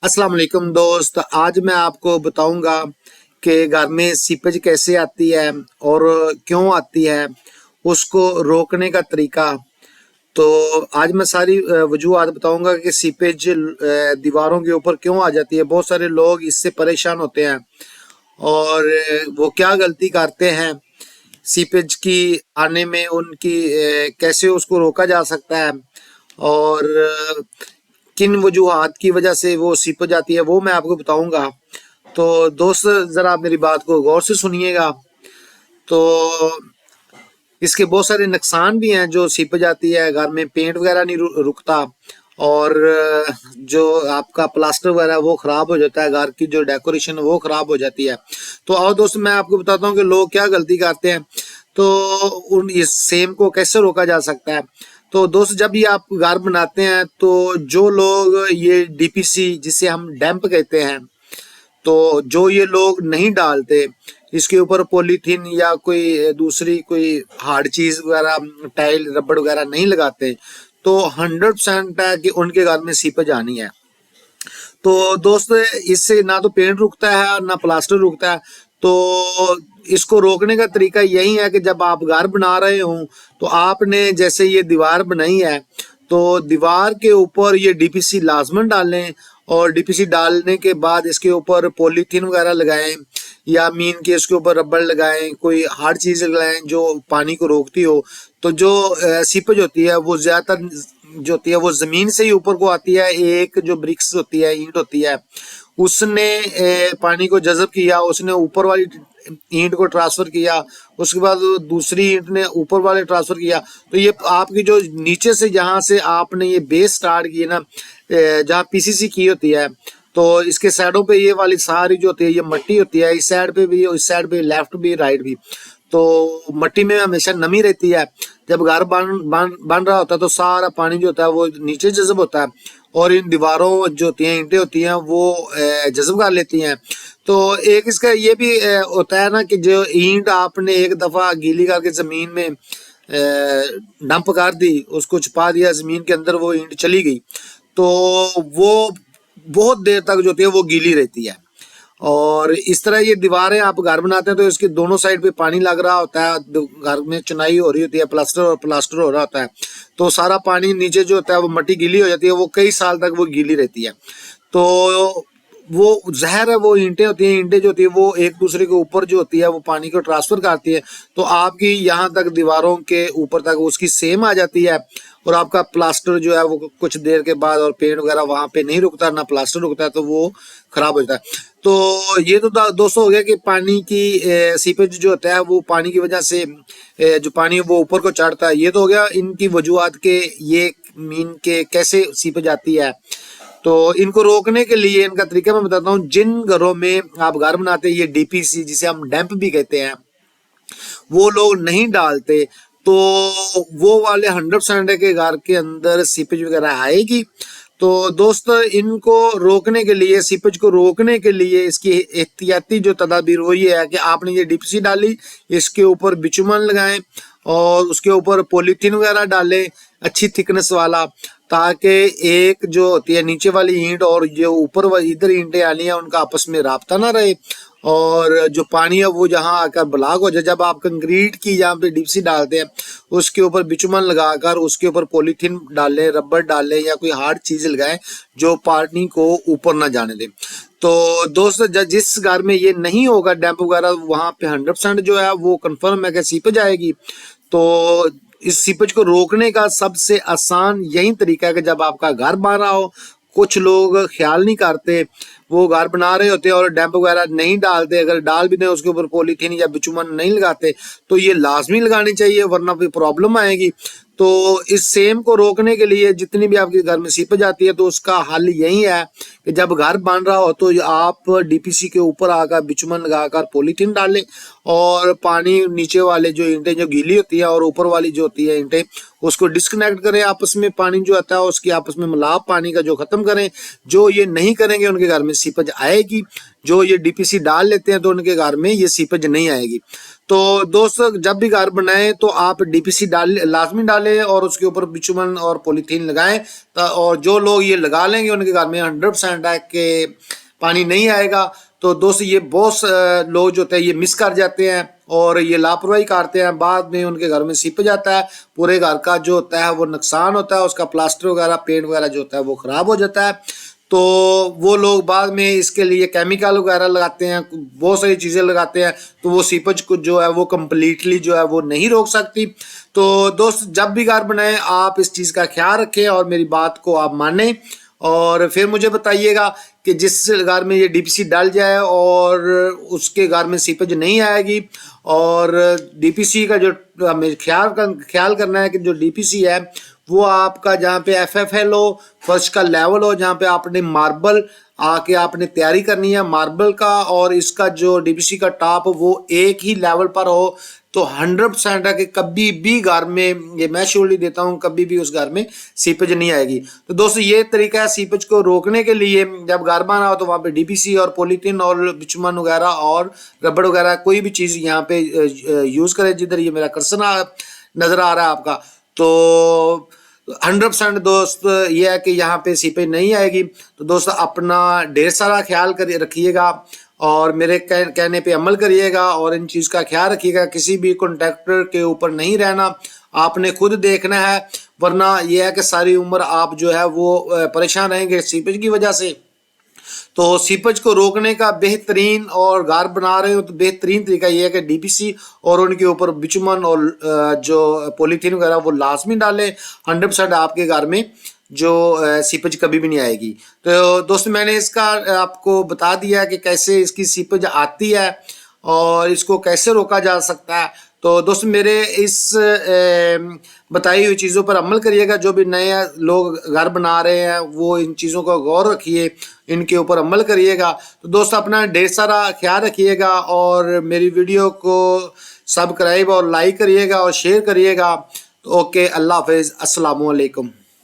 अस्सलाम वालेकुम दोस्त। आज मैं आपको बताऊंगा कि घर में सीपेज कैसे आती है और क्यों आती है, उसको रोकने का तरीका। तो आज मैं सारी वजूहत बताऊंगा कि सीपेज दीवारों के ऊपर क्यों आ जाती है। बहुत सारे लोग इससे परेशान होते हैं और वो क्या गलती करते हैं सीपेज की आने में, उनकी कैसे उसको रोका जा सकता है और किन वजूहात की वजह से वो सिप जाती है वो मैं आपको बताऊंगा। तो दोस्त जरा आप मेरी बात को गौर से सुनिएगा। तो इसके बहुत सारे नुकसान भी हैं। जो सिप जाती है, घर में पेंट वगैरह नहीं रुकता और जो आपका प्लास्टर वगैरह वो खराब हो जाता है, घर की जो डेकोरेशन वो खराब हो जाती है। तो आओ दोस्त मैं आपको बताता हूँ कि लोग क्या गलती करते हैं, तो उन इस सेम को कैसे रोका जा सकता है। तो दोस्त जब भी आप घर बनाते हैं तो जो लोग ये डीपीसी जिसे हम डैम्प कहते हैं, तो जो ये लोग नहीं डालते इसके ऊपर पॉलीथीन या कोई दूसरी कोई हार्ड चीज वगैरह, टाइल रबड़ वगैरह नहीं लगाते, तो 100% है कि उनके घर में सीपेज आनी है। तो दोस्त इससे ना तो पेंट रुकता है और ना प्लास्टर रुकता है। तो इसको रोकने का तरीका यही है कि जब आप घर बना रहे हो तो आपने जैसे ये दीवार बनाई है तो दीवार के ऊपर ये डीपीसी लाजमन डालें और डीपीसी डालने के बाद इसके ऊपर पॉलीथीन वगैरह लगाएं या मीन के इसके ऊपर रबड़ लगाएं, कोई हार्ड चीज लगाएं जो पानी को रोकती हो। तो जो सीपेज होती है वो ज्यादातर जो होती है वो जमीन से ही ऊपर को आती है। एक जो ब्रिक्स होती है, ईंट होती है, उसने पानी को जज़ब किया, उसने ऊपर वाली ईंट को ट्रांसफर किया, उसके बाद दूसरी ईंट ने ऊपर वाले ट्रांसफर किया। तो ये आपकी जो नीचे से जहां से आपने ये बेस स्टार्ट की है ना, जहाँ पीसीसी की होती है, तो इसके साइडों पे ये वाली सारी जो होती है ये मट्टी होती है, इस साइड पे भी, इस साइड पे लेफ्ट भी राइट भी। तो मट्टी में हमेशा नमी रहती है। जब घर बन रहा होता है तो सारा पानी जो होता है वो नीचे जज़ब होता है और इन दीवारों जो होती हैं, ईंटें होती हैं, वो जज़ब कर लेती हैं। तो एक इसका ये भी होता है ना कि जो ईंट आपने एक दफा गीली करके जमीन में डंप कर दी, उसको छुपा दिया जमीन के अंदर, वो ईंट चली गई, तो वो बहुत देर तक जो होती है वो गीली रहती है। और इस तरह ये दीवारें आप घर बनाते हैं तो इसके दोनों साइड पे पानी लग रहा होता है, घर में चुनाई हो रही होती है, प्लास्टर हो रहा होता है, तो सारा पानी नीचे जो होता है वो मट्टी गीली हो जाती है, वो कई साल तक वो गीली रहती है। तो वो जहर है, वो ईंटें होती हैं, ईंटें जो होती है वो एक दूसरे के ऊपर जो होती है वो पानी को ट्रांसफर करती है, तो आपकी यहाँ तक दीवारों के ऊपर तक उसकी सेम आ जाती है और आपका प्लास्टर जो है वो कुछ देर के बाद, और पेंट वगैरह वहां पे नहीं रुकता, ना प्लास्टर रुकता है, तो वो खराब हो जाता है। तो ये तो दोस्तों हो गया कि पानी की सीपेज जो होता है वो पानी की वजह से जो पानी है वो ऊपर को चढ़ता है। ये तो हो गया इनकी वजूहत के ये मीन के कैसे सीपेज आती है। तो इनको रोकने के लिए इनका तरीका मैं बताता हूँ। जिन घरों में आप घर बनाते हैं ये डीपीसी जिसे हम डैम्प भी कहते हैं, वो लोग नहीं डालते, तो वो वाले 100% के घर के अंदर सीपेज वगैरह आएगी। तो दोस्त इनको रोकने के लिए, सीपेज को रोकने के लिए इसकी एहतियाती जो तदाबीर वो ये है कि आपने ये डीपीसी डाली, इसके ऊपर बिचुमन लगाएं और उसके ऊपर पॉलीथीन वगैरह डालें अच्छी थिकनेस वाला, ताकि एक जो होती है नीचे वाली ईंट और जो ऊपर इधर ईंटें आनी है उनका आपस में राब्ता ना रहे और जो पानी है वो जहां आकर ब्लॉक हो जाए। जब आप कंक्रीट की जहाँ पे डीपसी डालते हैं उसके ऊपर बिचुमन लगाकर उसके ऊपर पॉलीथीन डालें, रबर डालें या कोई हार्ड चीज लगाएं जो पानी को ऊपर ना जाने दें। तो दोस्त जिस घर में ये नहीं होगा डैम्प वगैरह, वहां पे 100% जो है वो कंफर्म है कि सीपेज आएगी। तो इस सीपेज को रोकने का सबसे आसान यही तरीका है कि जब आपका घर बन रहा हो, कुछ लोग ख्याल नहीं करते, वो घर बना रहे होते हैं और डैम्प वगैरह नहीं डालते, अगर डाल भी दें उसके ऊपर पॉलीथीन या बिचुमन नहीं लगाते, तो ये लाजमी लगानी चाहिए वरना फिर प्रॉब्लम आएगी। तो इस सेम को रोकने के लिए जितनी भी आपके घर में सीपेज आती है तो उसका हल यही है कि जब घर बन रहा हो तो आप डीपीसी के ऊपर आकर बिचुमन लगाकर पॉलीथीन डालें और पानी नीचे वाले जो ईंटें जो गीली होती है और ऊपर वाली जो होती है ईंटें, उसको डिस्कनेक्ट करें आपस में। पानी जो आता है उसकी आपस में मिलाप पानी का जो खत्म करें। जो ये नहीं करेंगे उनके घर में सीपेज आएगी। जो ये डीपीसी डाल लेते हैं तो उनके घर में ये सीपेज नहीं आएगी। तो दोस्त जब भी घर बनाएं तो आप डीपीसी लाजमी डालें और उसके ऊपर बिचुमन और पॉलीथीन लगाएं। और जो लोग ये लगा लेंगे उनके घर में 100% है कि पानी नहीं आएगा। तो दोस्त ये बहुत लोग जो होते हैं ये मिस कर जाते हैं और ये लापरवाही करते हैं, बाद में उनके घर में सीप जाता है, पूरे घर का जो होता है वो नुकसान होता है, उसका प्लास्टर वगैरह पेंट वगैरह जो होता है वो खराब हो जाता है। तो वो लोग बाद में इसके लिए केमिकल वगैरह लगाते हैं, बहुत सारी चीज़ें लगाते हैं, तो वो सीपेज को जो है वो कम्प्लीटली जो है वो नहीं रोक सकती। तो दोस्त जब भी घर बनाएं आप इस चीज़ का ख्याल रखें और मेरी बात को आप मानें और फिर मुझे बताइएगा कि जिस घर में ये डीपीसी डाल जाए और उसके घर में सीपेज नहीं आएगी। और डीपीसी का जो हमें ख्याल करना है कि जो डीपीसी है वो आपका जहाँ पे एफएफएल हो, फर्श का लेवल हो, जहाँ पे आपने मार्बल आके आपने तैयारी करनी है मार्बल का, और इसका जो डीपीसी का टॉप वो एक ही लेवल पर हो, तो 100% है कि कभी भी घर में, ये मैं श्योरली देता हूँ, कभी भी उस घर में सीपेज नहीं आएगी। तो दोस्तों ये तरीका है सीपेज को रोकने के लिए। जब घर बना हो तो वहाँ पे डीपीसी और पॉलीथीन और बिचुमन वगैरह और रबड़ वगैरह कोई भी चीज़ यहाँ पे यूज़ करें। जिधर ये मेरा कर्सर नज़र आ रहा है आपका, तो 100% दोस्त ये है कि यहाँ पे सीपेज नहीं आएगी। तो दोस्त अपना ढेर सारा ख्याल कर रखिएगा और मेरे कहने पे अमल करिएगा और इन चीज़ का ख्याल रखिएगा। किसी भी कॉन्ट्रैक्टर के ऊपर नहीं रहना, आपने खुद देखना है, वरना यह है कि सारी उम्र आप जो है वो परेशान रहेंगे सीपेज की वजह से। तो सीपेज को रोकने का बेहतरीन, और घर बना रहे हो तो बेहतरीन तरीका ये है कि डीपीसी और उनके ऊपर बिचुमन और जो पॉलीथीन वगैरह वो लाजमी डालें। 100% आपके घर में जो सीपेज कभी भी नहीं आएगी। तो दोस्तों मैंने इसका आपको बता दिया कि कैसे इसकी सीपेज आती है और इसको कैसे रोका जा सकता है। तो दोस्त मेरे इस बताई हुई चीज़ों पर अमल करिएगा। जो भी नए लोग घर बना रहे हैं वो इन चीज़ों का गौर रखिए, इनके ऊपर अमल करिएगा। तो दोस्त अपना ढेर सारा ख्याल रखिएगा और मेरी वीडियो को सब्सक्राइब और लाइक करिएगा और शेयर करिएगा। तो ओके, अल्लाह हाफिज़, अस्सलामु अलैकुम।